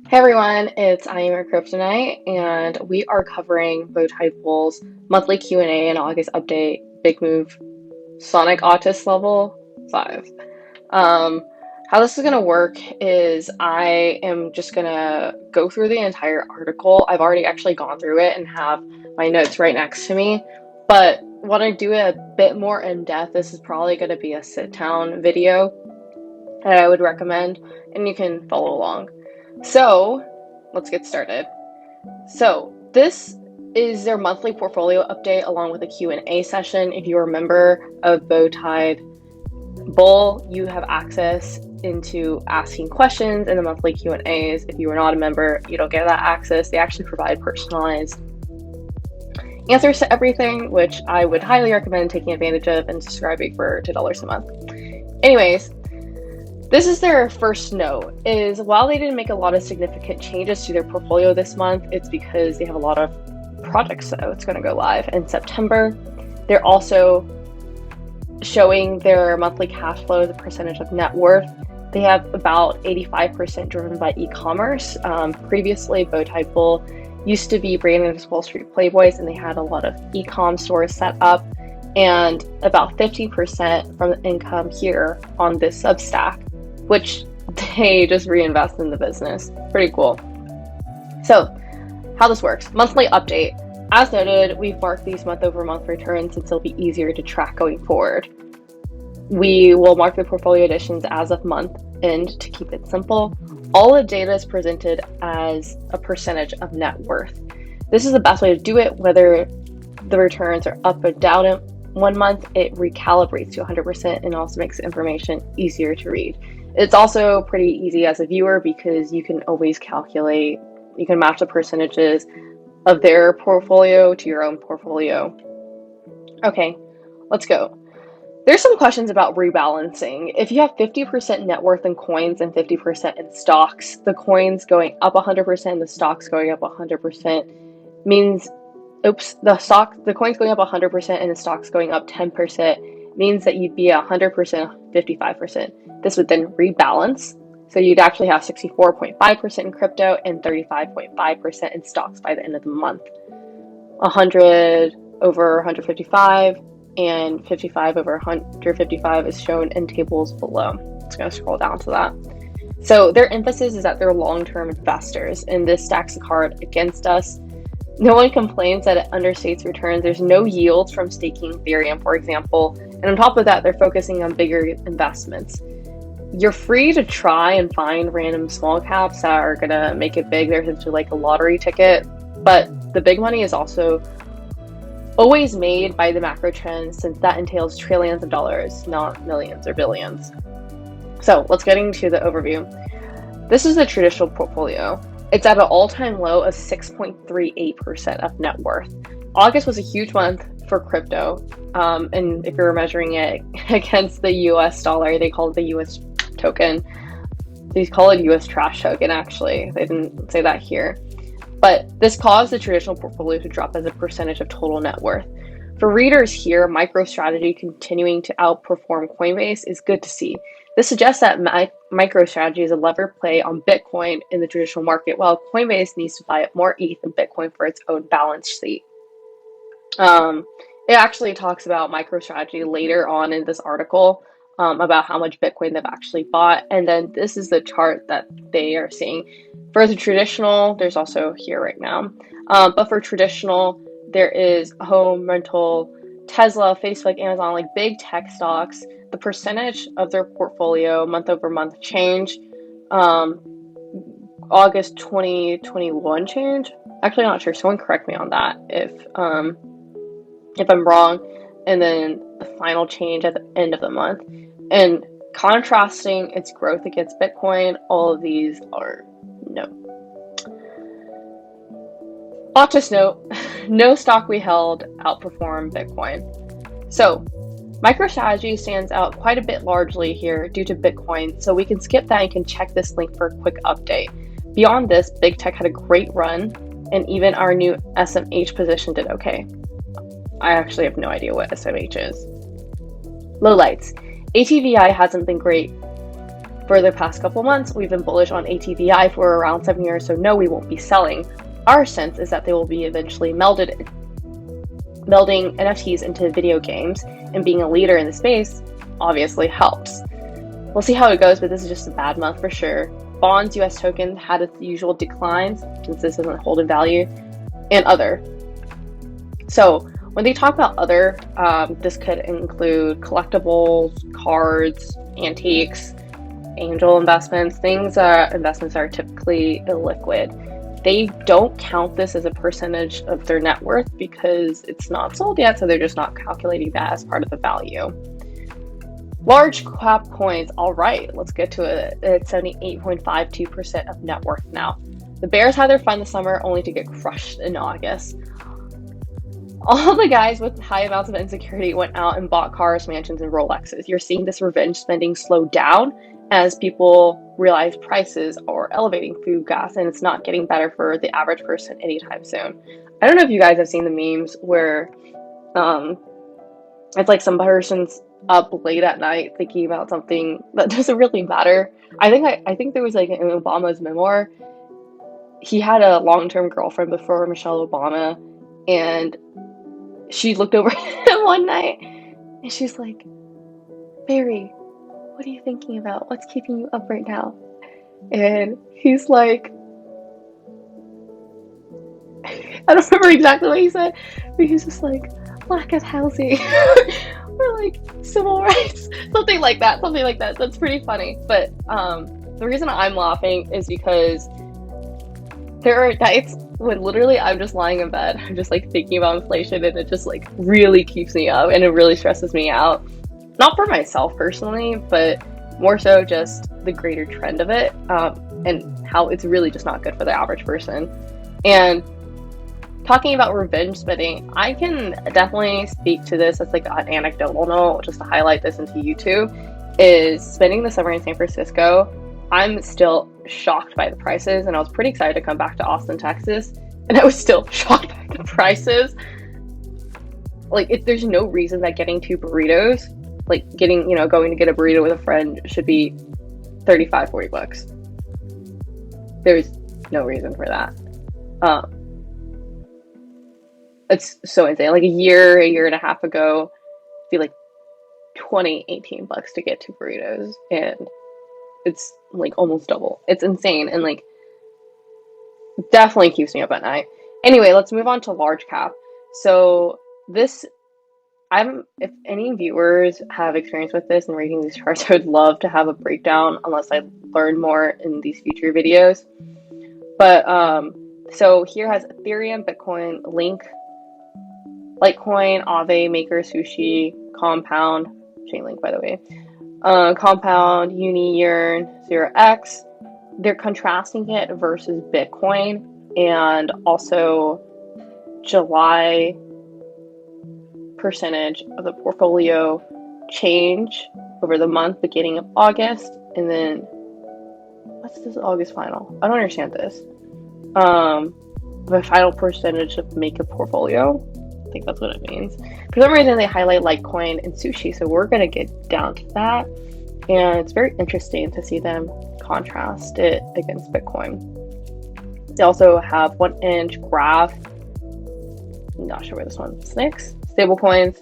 Hey everyone, it's ᴄᴜʀᴇᴜ, and we are covering ʟɪᴜʀᴜls monthly Q&A and August update, big move, Sonic Autis level 5. How this is going to work is I am just going to go through the entire article. I've already actually gone through it and have my notes right next to me, but when I do it a bit more in depth, this is probably going to be a sit-down video that I would recommend, and you can follow along. So let's get started. So this is their monthly portfolio update along with a Q&A session. If you're a member of Bowtide Bull, you have access into asking questions in the monthly Q&As. If you are not a member, you don't get that access. They actually provide personalized answers to everything, which I would highly recommend taking advantage of and subscribing for $2 a month. Anyways, this is their first note, is while they didn't make a lot of significant changes to their portfolio this month, it's because they have a lot of projects that's going to go live in September. They're also showing their monthly cash flow as a percentage of net worth. They have about 85% driven by e-commerce. Previously, Bowtide Bull used to be branded as Wall Street Playboys, and they had a lot of e-com stores set up, and about 50% from the income here on this Substack, which they just reinvest in the business. Pretty cool. So how this works, monthly update. As noted, we've marked these month-over-month returns since it'll be easier to track going forward. We will mark the portfolio additions as of month end to keep it simple. All the data is presented as a percentage of net worth. This is the best way to do it, whether the returns are up or down in 1 month, it recalibrates to 100% and also makes the information easier to read. It's also pretty easy as a viewer because you can always calculate, you can match the percentages of their portfolio to your own portfolio. Okay, let's go. There's some questions about rebalancing. If you have 50% net worth in coins and 50% in stocks, the coins going up 100% and the stocks going up 100% means, the coins going up 100% and the stocks going up 10% means that you'd be 100%, 55%. This would then rebalance. So you'd actually have 64.5% in crypto and 35.5% in stocks by the end of the month. 100 over 155 and 55 over 155 is shown in tables below. It's going to scroll down to that. So their emphasis is that they're long-term investors, and this stacks the card against us. No one complains that it understates returns. There's no yields from staking Ethereum, for example. And on top of that, they're focusing on bigger investments. You're free to try and find random small caps that are going to make it big. They're essentially like a lottery ticket. But the big money is also always made by the macro trends, since that entails trillions of dollars, not millions or billions. So let's get into the overview. This is the traditional portfolio. It's at an all-time low of 6.38% of net worth. August was a huge month for crypto. And if you're measuring it against the US dollar, they call it the US token. They call it US trash token, actually. They didn't say that here. But this caused the traditional portfolio to drop as a percentage of total net worth. For readers here, MicroStrategy continuing to outperform Coinbase is good to see. This suggests that MicroStrategy is a lever play on Bitcoin in the traditional market, while Coinbase needs to buy up more ETH and Bitcoin for its own balance sheet. It actually talks about MicroStrategy later on in this article, about how much Bitcoin they've actually bought. And then this is the chart that they are seeing. For the traditional, there's also here right now. But for traditional, there is home, rental, Tesla, Facebook, Amazon, like big tech stocks. The percentage of their portfolio month over month change. August 2021 change. Actually, not sure. Someone correct me on that if I'm wrong. And then the final change at the end of the month. And contrasting its growth against Bitcoin, all of these are no. Autis note, no stock we held outperformed Bitcoin. So MicroStrategy stands out quite a bit largely here due to Bitcoin, so we can skip that and can check this link for a quick update. Beyond this, Big Tech had a great run, and even our new SMH position did okay. I actually have no idea what SMH is. Lowlights. ATVI hasn't been great For the past couple months, we've been bullish on ATVI for around 7 years, so no, we won't be selling. Our sense is that they will be eventually melding NFTs into video games, and being a leader in the space obviously helps. We'll see how it goes, but this is just a bad month for sure. Bonds US token had its usual declines since this doesn't hold in value, and other. So when they talk about other, this could include collectibles, cards, antiques, angel investments, investments are typically illiquid. They don't count this as a percentage of their net worth because it's not sold yet, so they're just not calculating that as part of the value. Large cap coins, all right, let's get to it. It's 78.52% of net worth now. The bears had their fun this summer only to get crushed in August. All the guys with high amounts of insecurity went out and bought cars, mansions, and Rolexes. You're seeing this revenge spending slow down as people realize prices are elevating food, gas, and it's not getting better for the average person anytime soon. I don't know if you guys have seen the memes where it's like some person's up late at night thinking about something that doesn't really matter. I think there was like in Obama's memoir, he had a long-term girlfriend before Michelle Obama, and she looked over him one night and she's like, "Barry, what are you thinking about? What's keeping you up right now?" And he's like, I don't remember exactly what he said, but he's just like, lack of housing or like civil rights, something like that. That's pretty funny. But the reason I'm laughing is because there are nights when literally I'm just lying in bed, I'm just like thinking about inflation, and it just like really keeps me up and it really stresses me out. Not for myself personally, but more so just the greater trend of it, and how it's really just not good for the average person. And talking about revenge spending, I can definitely speak to this as like an anecdotal note, just to highlight this into YouTube, is spending the summer in San Francisco. I'm still shocked by the prices, and I was pretty excited to come back to Austin, Texas, and I was still shocked by the prices. Like, there's no reason that getting 2 burritos, like going to get a burrito with a friend, should be $35-40. There's no reason for that. It's so insane. Like a year and a half ago, it'd be like $18 to get 2 burritos, and it's like almost double. It's insane, and like definitely keeps me up at night. Anyway, let's move on to large cap. So this, if any viewers have experience with this and reading these charts, I would love to have a breakdown unless I learn more in these future videos. But so here has Ethereum, Bitcoin, Link, Litecoin, Aave, Maker, Sushi, Compound, Chainlink by the way, Compound, ᴜᴜʀᴜ, 0x. They're contrasting it versus Bitcoin, and also July percentage of the portfolio change over the month beginning of August, and then what's this August final? I don't understand this. The final percentage of make a portfolio. I think that's what it means. For some reason, they highlight Litecoin and Sushi, so we're going to get down to that. And it's very interesting to see them contrast it against Bitcoin. They also have 1-inch graph. I'm not sure where this one sticks. Stable coins.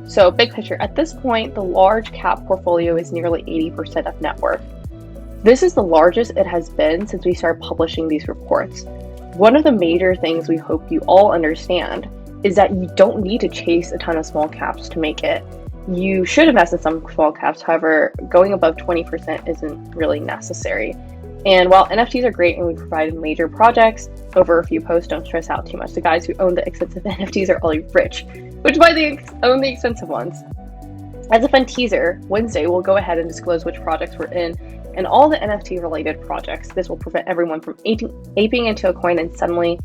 So big picture. At this point, the large cap portfolio is nearly 80% of net worth. This is the largest it has been since we started publishing these reports. One of the major things we hope you all understand is that you don't need to chase a ton of small caps to make it. You should invest in some small caps, however, going above 20% isn't really necessary. And while NFTs are great and we provide major projects over a few posts, don't stress out too much. The guys who own the expensive NFTs are already rich, which is why they own the expensive ones. As a fun teaser, Wednesday we'll go ahead and disclose which projects we're in and all the NFT related projects. This will prevent everyone from aping into a coin suddenly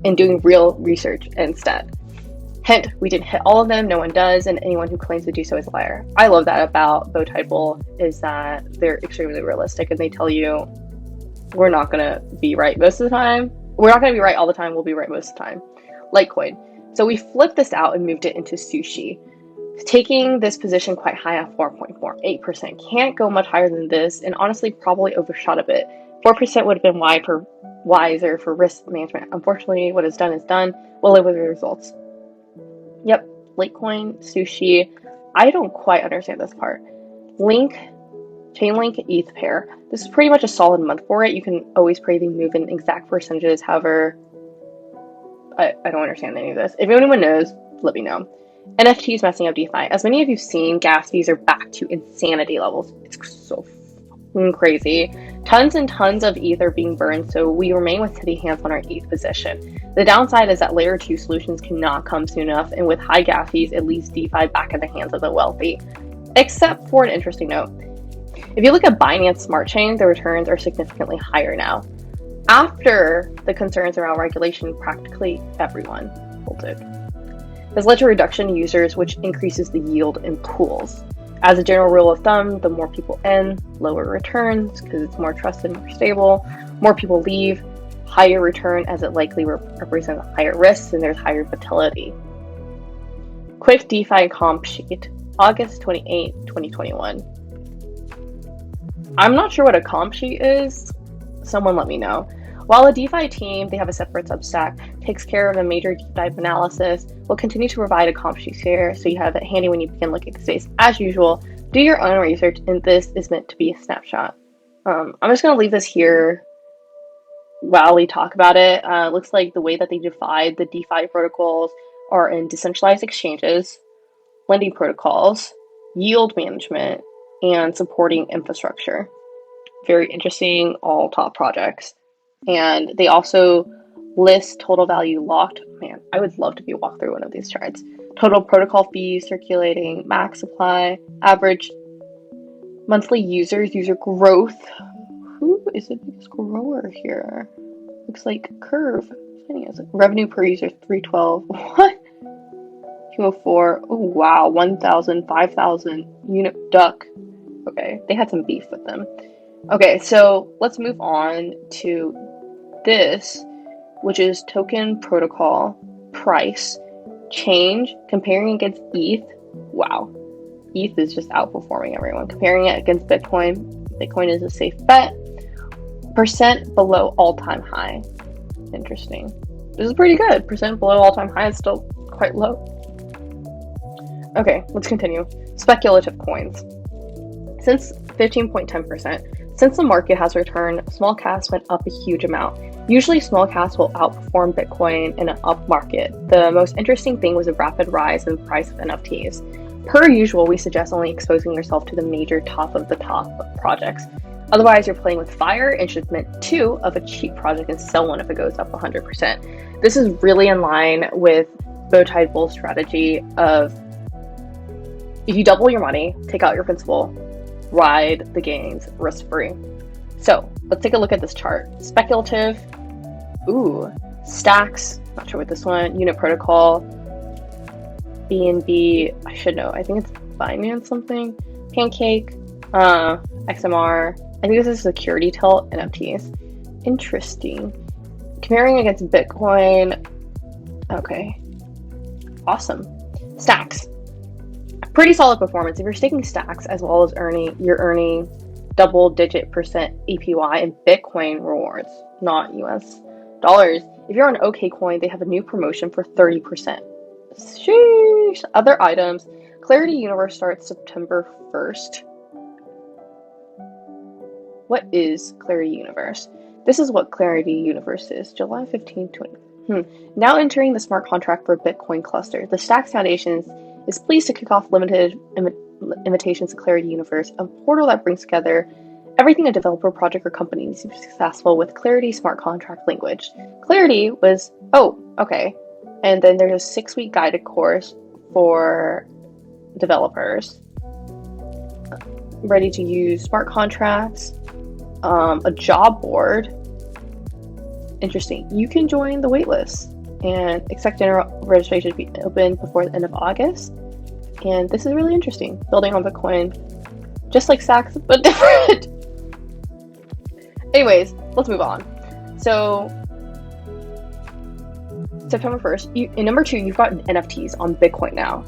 and doing real research instead. Hint, we didn't hit all of them, no one does, and anyone who claims to do so is a liar. I love that about ᴑᴜ is that they're extremely realistic, and they tell you we're not going to be right most of the time. We're not going to be right all the time, we'll be right most of the time. Litecoin. So we flipped this out and moved it into Sushi. taking this position quite high at 4.48%. Can't go much higher than this, and honestly probably overshot a bit. 4% would have been wiser for risk management. Unfortunately, what is done is done. We'll live with the results. Yep, Litecoin, sushi. I don't quite understand this part. Chainlink, ETH Pair. This is pretty much a solid month for it. You can always pray they move in exact percentages. However, I don't understand any of this. If anyone knows, let me know. NFTs messing up DeFi. As many of you've seen, gas fees are back to insanity levels. It's so crazy. Tons and tons of ETH are being burned, so we remain with steady hands on our ETH position. The downside is that layer 2 solutions cannot come soon enough, and with high gas fees, it leaves DeFi back in the hands of the wealthy. Except for an interesting note. If you look at Binance Smart Chain, the returns are significantly higher now. After the concerns around regulation, practically everyone bolted. This led to a reduction in users, which increases the yield in pools. As a general rule of thumb, the more people in, lower returns, because it's more trusted, more stable. More people leave, higher return, as it likely represents higher risks and there's higher volatility. Quick DeFi comp sheet, August 28, 2021. I'm not sure what a comp sheet is. Someone let me know. While a DeFi team, they have a separate Substack, takes care of a major deep dive analysis, we'll continue to provide a comp sheet here so you have it handy when you begin looking at the space. As usual, do your own research, and this is meant to be a snapshot. I'm just going to leave this here while we talk about it. Looks like the way that they divide the DeFi protocols are in decentralized exchanges, lending protocols, yield management, and supporting infrastructure. Very interesting, all top projects. And they also list total value locked. Man, I would love to be walked through one of these charts. Total protocol fees circulating, max supply, average monthly users, user growth. Who is the biggest grower here? Looks like Curve. Revenue per user 312. What? 204. Oh wow, 1,000, 5,000. Unit duck. Okay, they had some beef with them. Okay, so let's move on to this, which is token protocol price change comparing against ETH. Wow, ETH is just outperforming everyone. Comparing it against Bitcoin, Bitcoin is a safe bet. Percent below all-time high. Interesting. This is pretty good. Percent below all-time high is still quite low. Okay, let's continue. Speculative coins. Since 15.10%. Since the market has returned, small caps went up a huge amount. Usually small caps will outperform Bitcoin in an up market. The most interesting thing was a rapid rise in the price of NFTs. Per usual, we suggest only exposing yourself to the major top of the top projects. Otherwise, you're playing with fire and should mint 2 of a cheap project and sell one if it goes up 100%. This is really in line with ʟɪᴜ strategy of if you double your money, take out your principal, ride the gains risk-free. So let's take a look at this chart. Speculative, stacks, not sure what this one, unit protocol, BNB, I should know, I think it's Binance something, Pancake, XMR, I think this is security tilt, NFTs. Interesting. Comparing against Bitcoin, okay, awesome. Stacks. Pretty solid performance. If you're staking stacks as well as you're earning double-digit percent APY in Bitcoin rewards, not US dollars. If you're on OKCoin, they have a new promotion for 30%. Sheesh. Other items. Clarity Universe starts September 1st. What is Clarity Universe? This is what Clarity Universe is. July 15, 20. Now entering the smart contract for Bitcoin cluster. The Stacks Foundation is pleased to kick off limited invitations to Clarity Universe, a portal that brings together everything a developer, project, or company needs to be successful with Clarity smart contract language. Clarity was, okay. And then there's a 6-week guided course for developers ready to use smart contracts, a job board. Interesting. You can join the waitlist and expect general registration to be open before the end of August. And this is really interesting. Building on Bitcoin, just like Stacks, but different. Anyways, let's move on. So, September 1st, in number 2, you've got NFTs on Bitcoin now.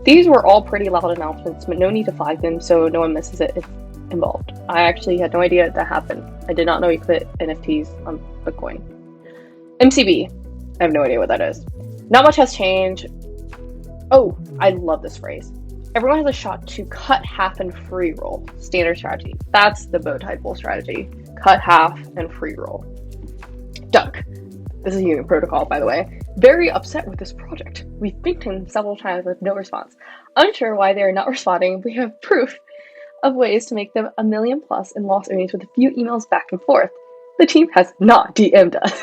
These were all pretty loud announcements, but no need to flag them so no one misses it if involved. I actually had no idea that happened. I did not know you could put NFTs on Bitcoin. MCB. I have no idea what that is. Not much has changed. Oh, I love this phrase. Everyone has a shot to cut half and free roll. Standard strategy. That's the bow tie bull strategy. Cut half and free roll. Duck. This is Union Protocol, by the way. Very upset with this project. We've pinged him several times with no response. Unsure why they are not responding, we have proof of ways to make them $1 million+ in lost earnings with a few emails back and forth. The team has not DM'd us.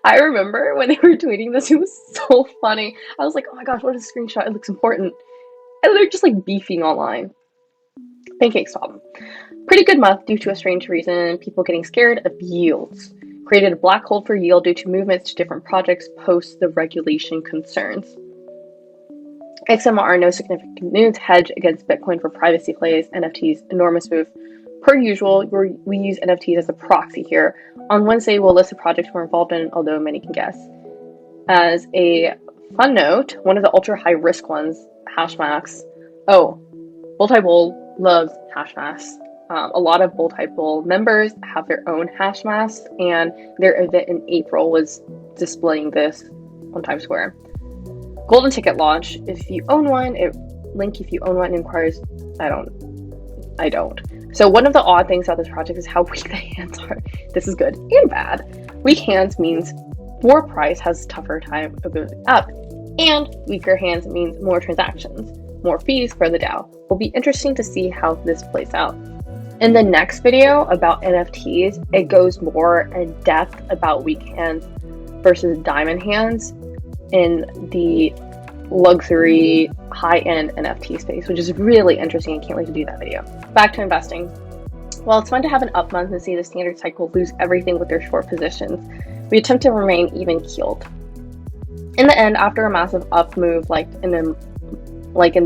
I remember when they were tweeting this, it was so funny. I was like, oh my gosh, what is a screenshot? It looks important. And they're just like beefing online. Pancake swap. Pretty good month due to a strange reason, people getting scared of yields. Created a black hole for yield due to movements to different projects post the regulation concerns. XMR, no significant news, hedge against Bitcoin for privacy plays, NFTs, enormous move. Per usual, we use NFTs as a proxy here. On Wednesday, we'll list the projects we're involved in, although many can guess. As a fun note, one of the ultra high risk ones, Hashmax. Oh, Bull loves Hashmax. A lot of Bull members have their own Hashmax, and their event in April was displaying this on Times Square. Golden ticket launch. If you own one, if you own one inquires. I don't. So one of the odd things about this project is how weak the hands are. This is good and bad. Weak hands means more price has tougher time of going up, and weaker hands means more transactions, more fees for the DAO. Will be interesting to see how this plays out. In the next video about NFTs, it goes more in depth about weak hands versus diamond hands in the luxury high-end NFT space, which is really interesting. I can't wait to do that video. Back to investing. While it's fun to have an up month and see the standard cycle lose everything with their short positions, we attempt to remain even-keeled. In the end, after a massive up move like in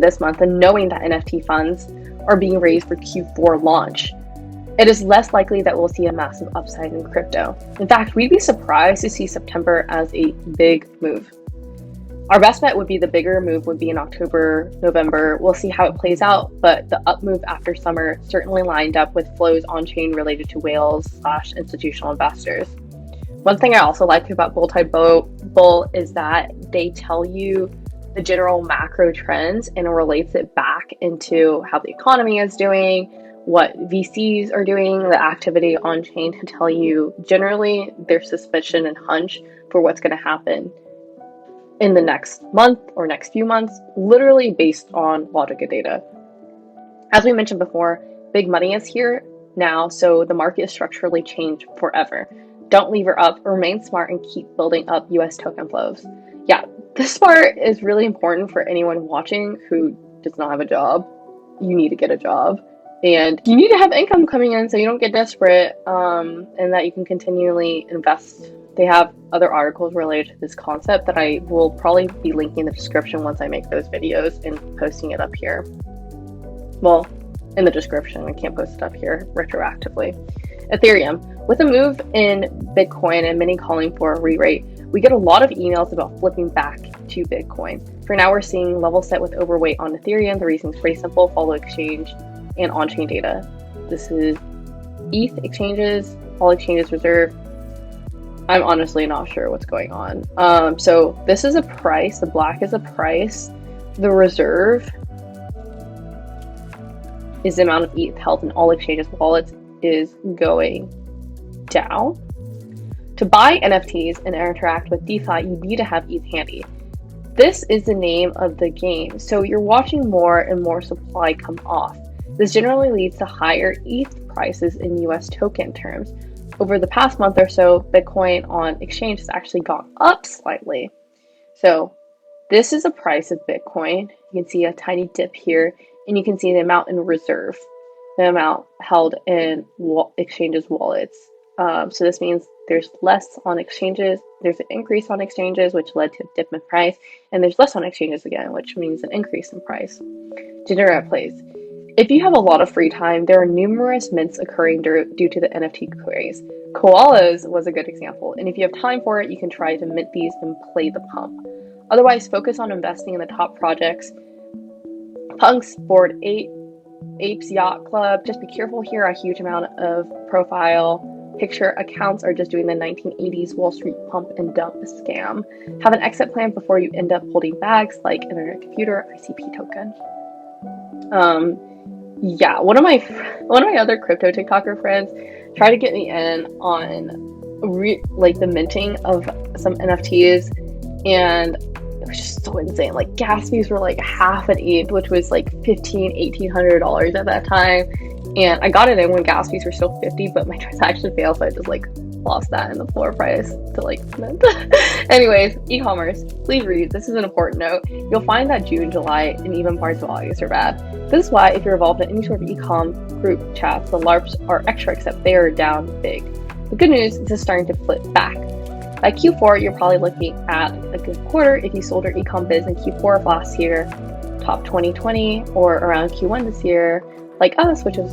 this month, and knowing that NFT funds are being raised for Q4 launch, it is less likely that we'll see a massive upside in crypto. In fact, we'd be surprised to see September as a big move. Our best bet would be the bigger move would be in October, November. We'll see how it plays out, but the up move after summer certainly lined up with flows on-chain related to whales/institutional investors. One thing I also like about Bull is that they tell you the general macro trends and it relates it back into how the economy is doing, what VCs are doing, the activity on chain to tell you generally their suspicion and hunch for what's going to happen in the next month or next few months, literally based on logic and data. As we mentioned before, big money is here now, so the market is structurally changed forever. Don't lever up, remain smart, and keep building up US token flows. Yeah, this part is really important for anyone watching who does not have a job. You need to get a job. And you need to have income coming in so you don't get desperate, and that you can continually invest. They have other articles related to this concept that I will probably be linking in the description once I make those videos and posting it up here. Well, in the description, I can't post it up here retroactively. Ethereum. With a move in Bitcoin and many calling for a re-rate, we get a lot of emails about flipping back to Bitcoin. For now, we're seeing level set with overweight on Ethereum. The reason is pretty simple: follow exchange and on-chain data. This is ETH exchanges, all exchanges reserve. I'm honestly not sure what's going on. So this is a price, the black is a price. The reserve is the amount of ETH held in all exchanges wallets is going down. To buy NFTs and interact with DeFi, you need to have ETH handy. This is the name of the game. So you're watching more and more supply come off. This generally leads to higher ETH prices in US token terms. Over the past month or so, Bitcoin on exchange has actually gone up slightly. So this is the price of Bitcoin. You can see a tiny dip here, and you can see the amount in reserve, the amount held in exchanges wallets. So this means there's less on exchanges, there's an increase on exchanges, which led to a dip in price, and there's less on exchanges again, which means an increase in price. Degenerate plays. If you have a lot of free time, there are numerous mints occurring due to the NFT craze. Koalas was a good example, and if you have time for it, you can try to mint these and play the pump. Otherwise, focus on investing in the top projects Punks Bored Ape, Apes Yacht Club. Just be careful here. A huge amount of profile picture accounts are just doing the 1980s Wall Street pump and dump scam. Have an exit plan before you end up holding bags like Internet Computer ICP token. Yeah, one of my other crypto TikToker friends tried to get me in on the minting of some NFTs, and it was just so insane. Like gas fees were like half an ETH, which was like $1,800 at that time. And I got it in when gas fees were still 50, but my transaction failed, so I just like lost that in the floor price to like mint. Anyways, e-commerce, please read. This is an important note. You'll find that June, July, and even parts of August are bad. This is why if you're involved in any sort of e-com group chats, the LARPs are extra, except they are down big. The good news is it's starting to flip back. By Q4, you're probably looking at a good quarter if you sold your e-com biz in Q4 of last year, top 2020, or around Q1 this year, like us, which is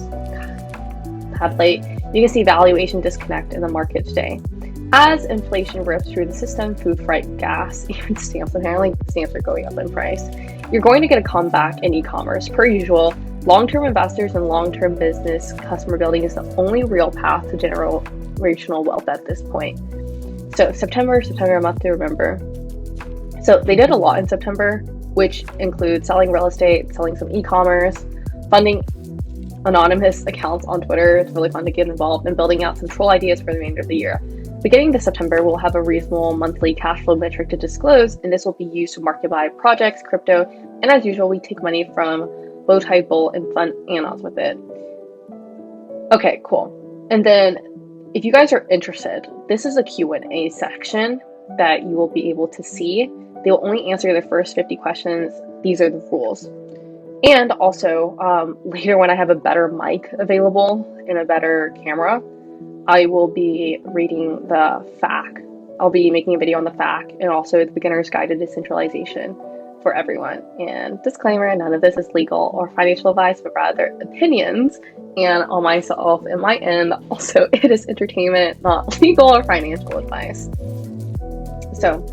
had late. You can see valuation disconnect in the market today. As inflation rips through the system, food, freight, gas, even stamps, apparently stamps are going up in price. You're going to get a comeback in e-commerce. Per usual, long-term investors and long-term business customer building is the only real path to generational wealth at this point. So September, a month to remember. So they did a lot in September, which includes selling real estate, selling some e-commerce, funding anonymous accounts on Twitter. It's really fun to get involved, and building out some troll ideas for the remainder of the year. Beginning this September, we'll have a reasonable monthly cash flow metric to disclose, and this will be used to market buy projects, crypto, and as usual, we take money from Bowtie and fund anons with it. Okay, cool. And then if you guys are interested, this is a Q&A section that you will be able to see. They will only answer the first 50 questions. These are the rules. And also, later when I have a better mic available and a better camera, I will be reading the FAQ. I'll be making a video on the FAQ and also the Beginner's Guide to Decentralization for everyone. And disclaimer, none of this is legal or financial advice, but rather opinions and on myself and my end. Also, it is entertainment, not legal or financial advice. So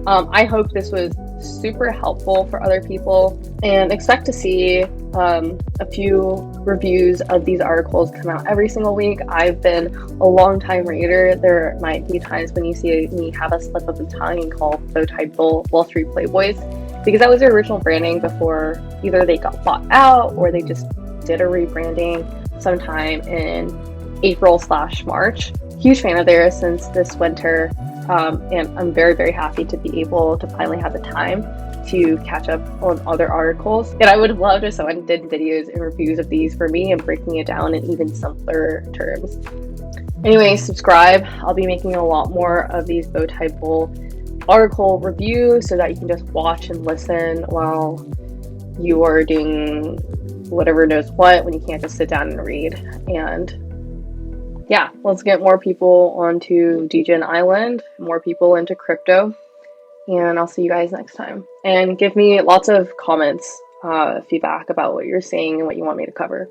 I hope this was super helpful for other people, and expect to see a few reviews of these articles come out every single week. I've been a long time reader. There might be times when you see me have a slip of the tongue and call Bowtie Wall Street Playboys, because that was their original branding before either they got bought out or they just did a rebranding sometime in April/March. Huge fan of theirs since this winter. And I'm very, very happy to be able to finally have the time to catch up on other articles. And I would love if someone did videos and reviews of these for me and breaking it down in even simpler terms. Anyway, subscribe. I'll be making a lot more of these Bowtie article reviews so that you can just watch and listen while you are doing whatever knows what, when you can't just sit down and read. And yeah, let's get more people onto Degen Island, more people into crypto, and I'll see you guys next time. And give me lots of comments, feedback about what you're seeing and what you want me to cover.